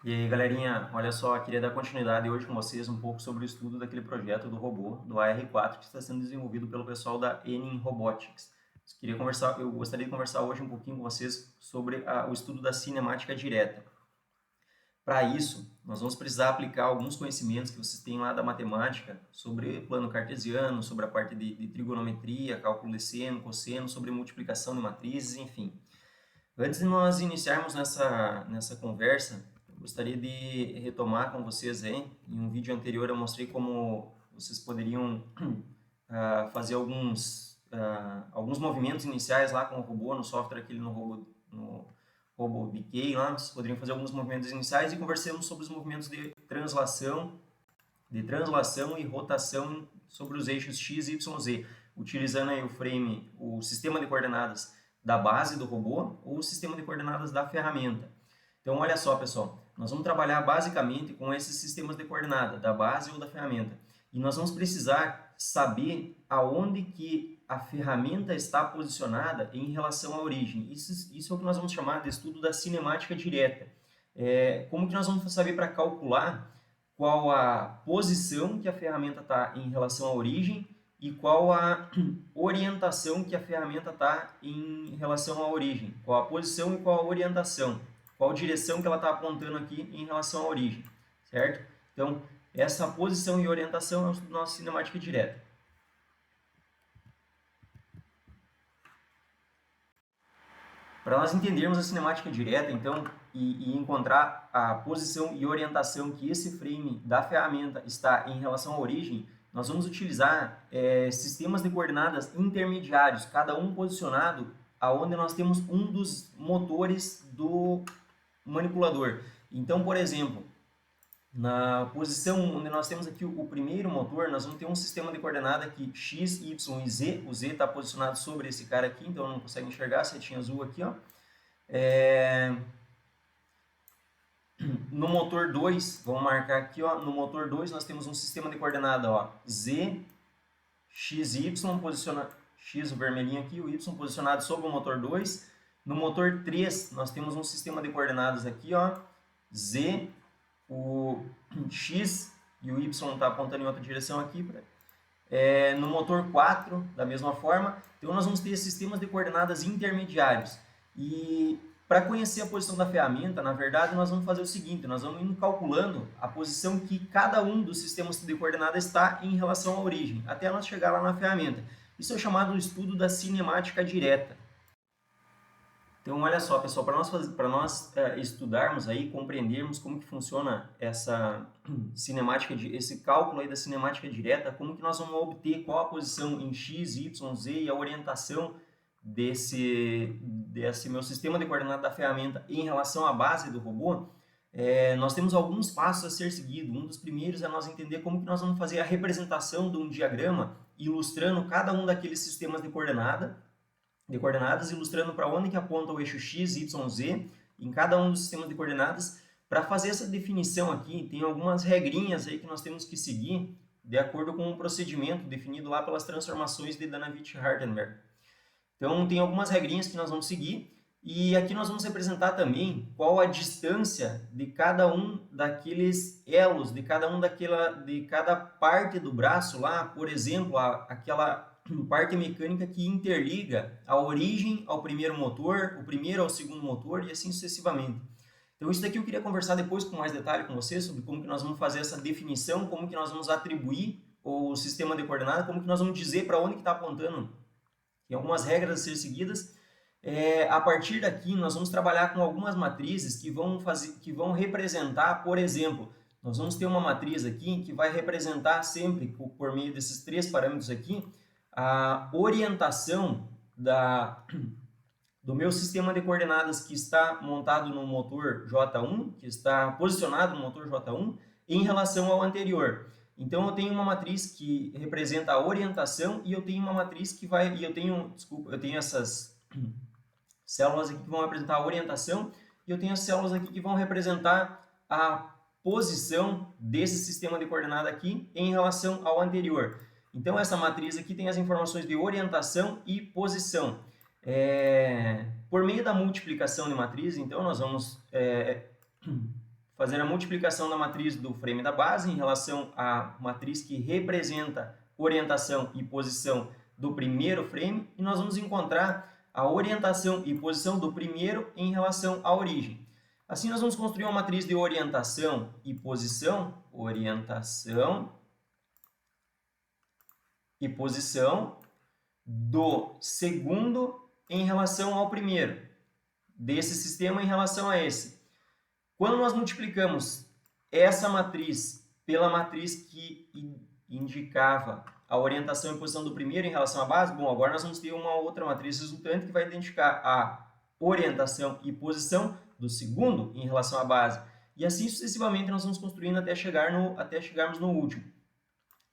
E aí, galerinha, olha só, queria dar continuidade hoje com vocês um pouco sobre o estudo daquele projeto do robô, do AR4, que está sendo desenvolvido pelo pessoal da Enin Robotics. Eu gostaria de conversar hoje um pouquinho com vocês sobre o estudo da cinemática direta. Para isso, nós vamos precisar aplicar alguns conhecimentos que vocês têm lá da matemática sobre plano cartesiano, sobre a parte de trigonometria, cálculo de seno, cosseno, sobre multiplicação de matrizes, enfim. Antes de nós iniciarmos nessa conversa, eu gostaria de retomar com vocês aí. Em um vídeo anterior eu mostrei como vocês poderiam fazer alguns movimentos iniciais lá com o robô, no software aquele no robô BK lá, vocês poderiam fazer alguns movimentos iniciais e conversamos sobre os movimentos de translação e rotação sobre os eixos X, Y, Z, utilizando aí o sistema de coordenadas da base do robô ou o sistema de coordenadas da ferramenta. Então, olha só, pessoal, nós vamos trabalhar basicamente com esses sistemas de coordenada, da base ou da ferramenta. E nós vamos precisar saber aonde que a ferramenta está posicionada em relação à origem. Isso é o que nós vamos chamar de estudo da cinemática direta. Como que nós vamos saber para calcular qual a posição que a ferramenta está em relação à origem e qual a orientação que a ferramenta está em relação à origem. Qual a posição e qual a orientação. Qual direção que ela está apontando aqui em relação à origem, certo? Então, essa posição e orientação é a nossa cinemática direta. Para nós entendermos a cinemática direta, então, e encontrar a posição e orientação que esse frame da ferramenta está em relação à origem, nós vamos utilizar sistemas de coordenadas intermediários, cada um posicionado aonde nós temos um dos motores do manipulador. Então, por exemplo, na posição onde nós temos aqui o primeiro motor, nós vamos ter um sistema de coordenada aqui x, y e z. O z está posicionado sobre esse cara aqui, então não consegue enxergar a setinha azul aqui, ó. No motor 2, vamos marcar aqui, ó, no motor 2 nós temos um sistema de coordenada, ó, z, x, y, x o vermelhinho aqui, o y posicionado sobre o motor 2. No motor 3 nós temos um sistema de coordenadas aqui, ó, z, o x e o y está apontando em outra direção aqui. No motor 4, da mesma forma. Então, nós vamos ter sistemas de coordenadas intermediários. E para conhecer a posição da ferramenta, na verdade, nós vamos fazer o seguinte, nós vamos ir calculando a posição que cada um dos sistemas de coordenadas está em relação à origem, até nós chegar lá na ferramenta. Isso é chamado de estudo da cinemática direta. Então, olha só, pessoal, para nós estudarmos aí, compreendermos como que funciona essa cinemática, esse cálculo aí da cinemática direta, como que nós vamos obter qual a posição em x, y, z e a orientação desse meu sistema de coordenadas da ferramenta em relação à base do robô, nós temos alguns passos a ser seguido. Um dos primeiros é nós entender como que nós vamos fazer a representação de um diagrama ilustrando cada um daqueles sistemas de coordenadas, ilustrando para onde que aponta o eixo x, y, z em cada um dos sistemas de coordenadas. Para fazer essa definição aqui, tem algumas regrinhas aí que nós temos que seguir de acordo com um procedimento definido lá pelas transformações de Danavich-Hardenberg. Então, tem algumas regrinhas que nós vamos seguir e aqui nós vamos representar também qual a distância de cada um daqueles elos, de cada parte do braço lá, por exemplo, aquela parte mecânica que interliga a origem ao primeiro motor, o primeiro ao segundo motor e assim sucessivamente. Então isso daqui eu queria conversar depois com mais detalhe com vocês sobre como que nós vamos fazer essa definição, como que nós vamos atribuir o sistema de coordenada, como que nós vamos dizer para onde que está apontando. Tem algumas regras a ser seguidas. A partir daqui nós vamos trabalhar com algumas matrizes que vão representar, por exemplo, nós vamos ter uma matriz aqui que vai representar sempre, por meio desses três parâmetros aqui, a orientação do meu sistema de coordenadas que está montado no motor J1, que está posicionado no motor J1, em relação ao anterior. Então, eu tenho uma matriz que representa a orientação e eu tenho uma matriz que vai... eu tenho essas células aqui que vão representar a orientação e eu tenho as células aqui que vão representar a posição desse sistema de coordenada aqui em relação ao anterior. Então, essa matriz aqui tem as informações de orientação e posição. Por meio da multiplicação de matriz, então, nós vamos fazer a multiplicação da matriz do frame da base em relação à matriz que representa orientação e posição do primeiro frame, e nós vamos encontrar a orientação e posição do primeiro em relação à origem. Assim, nós vamos construir uma matriz de orientação e posição do segundo em relação ao primeiro, desse sistema em relação a esse. Quando nós multiplicamos essa matriz pela matriz que indicava a orientação e posição do primeiro em relação à base, bom, agora nós vamos ter uma outra matriz resultante que vai identificar a orientação e posição do segundo em relação à base. E assim sucessivamente nós vamos construindo até chegarmos no último.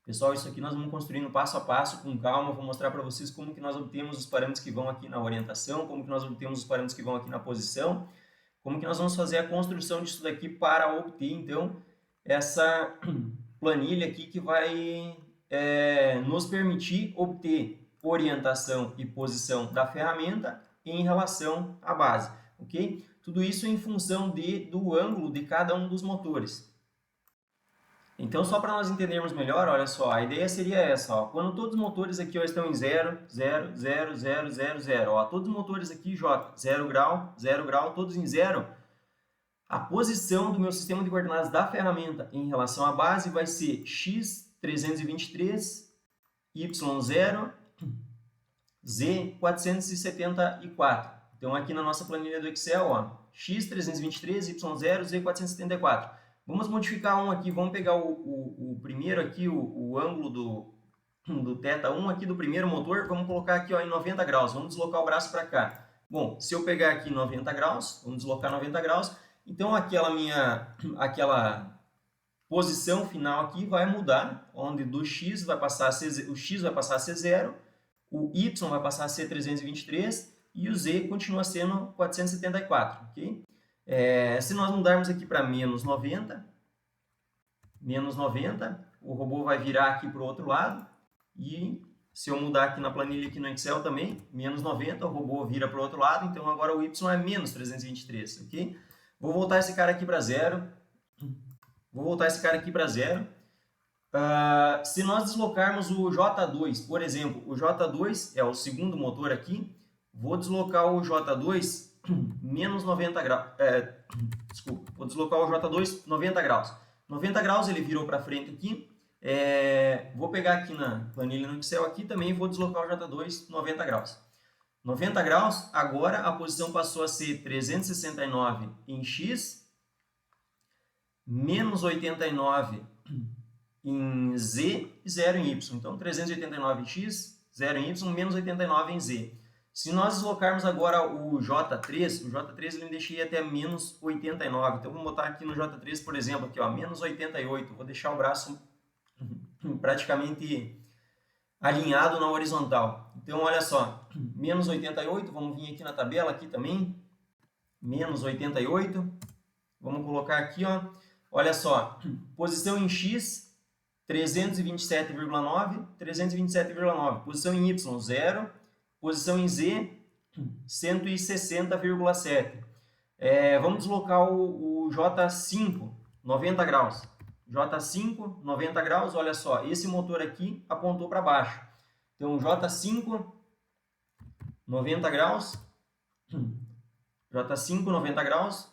Pessoal, isso aqui nós vamos construindo passo a passo, com calma. Vou mostrar para vocês como que nós obtemos os parâmetros que vão aqui na orientação, como que nós obtemos os parâmetros que vão aqui na posição, como que nós vamos fazer a construção disso daqui para obter, então, essa planilha aqui que vai nos permitir obter orientação e posição da ferramenta em relação à base, ok? Tudo isso em função do ângulo de cada um dos motores. Então, só para nós entendermos melhor, olha só, a ideia seria essa, ó, quando todos os motores aqui ó, estão em 0, 0, 0, 0, 0, 0, ó, todos os motores aqui, J, 0 grau, todos em 0, a posição do meu sistema de coordenadas da ferramenta em relação à base vai ser x 323, y0, z 474. Então, aqui na nossa planilha do Excel, ó, x 323, y0, z 474. Vamos modificar um aqui, vamos pegar o primeiro aqui, o ângulo do θ1 aqui do primeiro motor, vamos colocar aqui ó, em 90 graus, vamos deslocar o braço para cá. Bom, se eu pegar aqui 90 graus, vamos deslocar 90 graus, então aquela posição final aqui vai mudar, onde do x vai passar a ser, o x vai passar a ser 0, o y vai passar a ser 323 e o z continua sendo 474, ok? Se nós mudarmos aqui para menos 90, o robô vai virar aqui para o outro lado, e se eu mudar aqui na planilha aqui no Excel também, menos 90, o robô vira para o outro lado, então agora o y é menos 323, ok? Vou voltar esse cara aqui para 0. Se nós deslocarmos o J2, por exemplo, o J2 é o segundo motor aqui, vou deslocar o J2 menos 90 graus, vou deslocar o J2 90 graus. 90 graus ele virou para frente aqui, vou pegar aqui na planilha no Excel aqui também, vou deslocar o J2 90 graus. 90 graus, agora a posição passou a ser 369 em x, menos 89 em z e 0 em y. Então, 389 em x, 0 em y, menos 89 em z. Se nós deslocarmos agora o J3 ele me deixei até menos 89. Então, vamos botar aqui no J3, por exemplo, aqui, ó, menos 88. Vou deixar o braço praticamente alinhado na horizontal. Então, olha só, menos 88, vamos vir aqui na tabela aqui também, menos 88. Vamos colocar aqui, ó, olha só, posição em x, 327,9, 327,9. Posição em y, 0. Posição em z, 160,7. Vamos deslocar o J5, 90 graus. J5, 90 graus, olha só, esse motor aqui apontou para baixo. Então, J5, 90 graus. J5, 90 graus.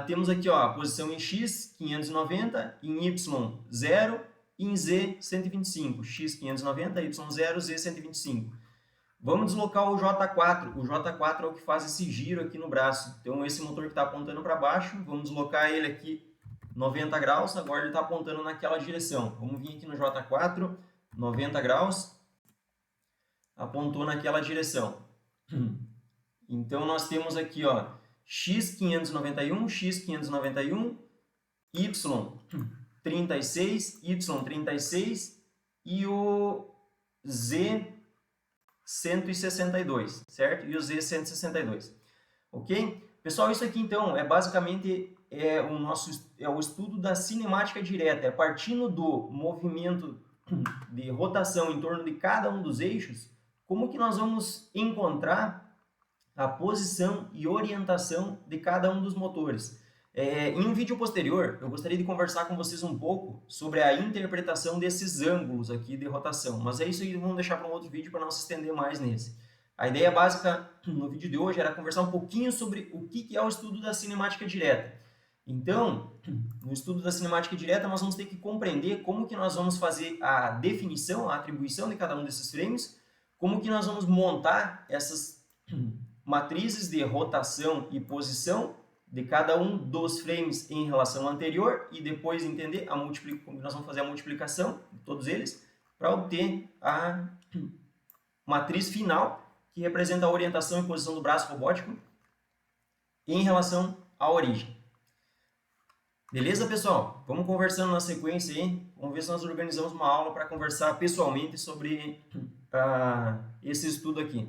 Temos aqui ó, a posição em x, 590, em y, 0, e em z, 125. X, 590, y, 0, z, 125. Vamos deslocar o J4. O J4 é o que faz esse giro aqui no braço. Então, esse motor que está apontando para baixo, vamos deslocar ele aqui 90 graus. Agora ele está apontando naquela direção. Vamos vir aqui no J4, 90 graus. Apontou naquela direção. Então, nós temos aqui, ó, x591, x591, y36, y36 e o z 162, certo? E o z 162, ok? Pessoal, isso aqui então é basicamente o estudo da cinemática direta, é partindo do movimento de rotação em torno de cada um dos eixos, como que nós vamos encontrar a posição e orientação de cada um dos motores. Em um vídeo posterior, eu gostaria de conversar com vocês um pouco sobre a interpretação desses ângulos aqui de rotação, mas é isso aí, vamos deixar para um outro vídeo para não se estender mais nesse. A ideia básica no vídeo de hoje era conversar um pouquinho sobre o que é o estudo da cinemática direta. Então, no estudo da cinemática direta, nós vamos ter que compreender como que nós vamos fazer a definição, a atribuição de cada um desses frames, como que nós vamos montar essas matrizes de rotação e posição de cada um dos frames em relação ao anterior e depois entender como nós vamos fazer a multiplicação de todos eles para obter a matriz final que representa a orientação e posição do braço robótico em relação à origem. Beleza, pessoal? Vamos conversando na sequência aí. Vamos ver se nós organizamos uma aula para conversar pessoalmente sobre esse estudo aqui.